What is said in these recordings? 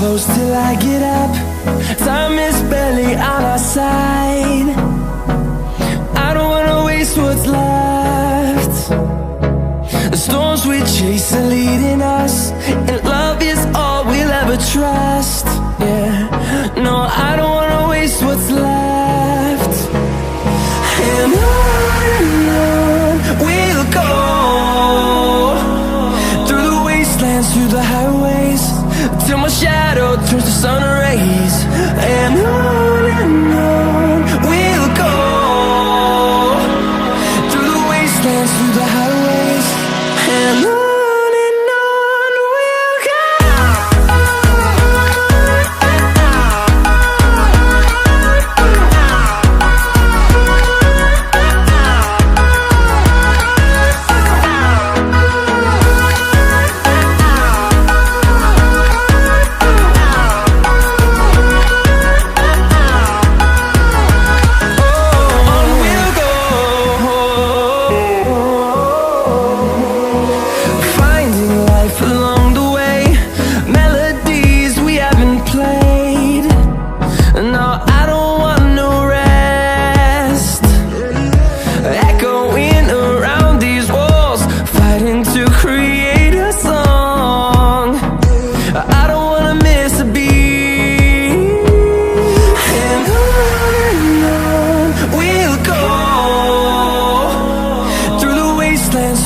close till I get up. Time is barely on our side. I don't wanna waste what's left. The storms we chase are leading us, and love is all we'll ever trust. Yeah, no, I don't wanna waste what's left. And on we'll go, through the wastelands, through the highways, till my shadow turns to sun rays. And on we'll go, through the wastelands, through the highways, and on we'll go.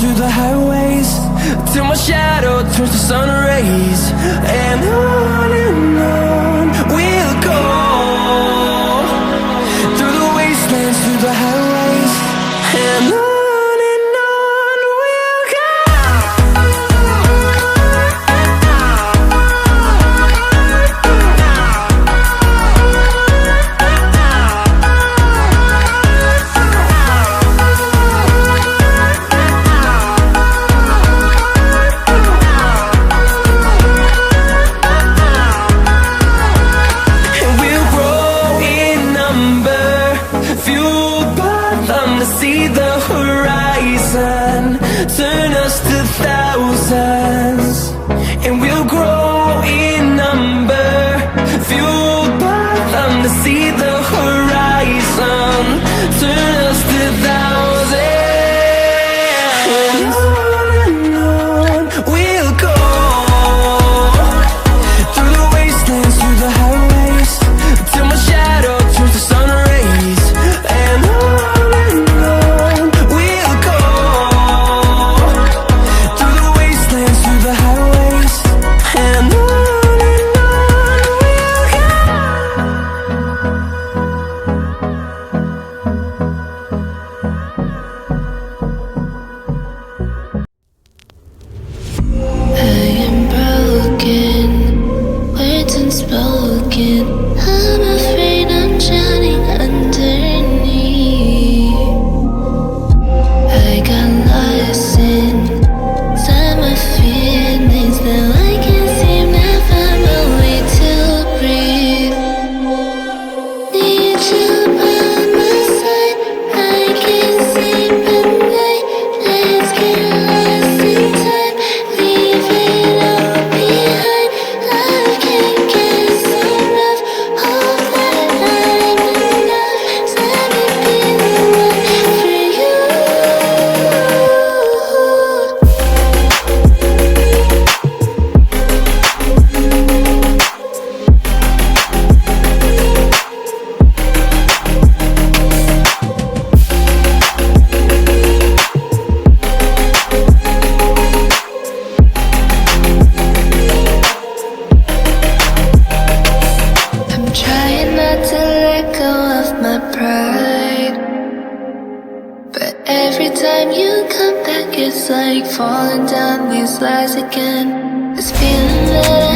Through the highways, till my shadow turns to sun rays. And on we'll go, through the wastelands, through the highways, and on we'll go. See the horizon, turn us to thousands, and we'll grow in number, fueled by them. To see the horizon, turn us to thousands, and on we'll go, through the wastelands, through the highways, till my shadow turns to sun rays. And unspoken, I'm afraid I'm drowning underneath. I got lost inside my feelings, now I can't seem to find my way to breathe. Need you by my side, I can't sleep at night. Let's get lost in time, leave it all behind. Love can't get so rough, hope that I'm enough. Let me be the one for you. I'm trying not to let go of my pride, but every time you come back, it's like falling down these lies again. This feeling that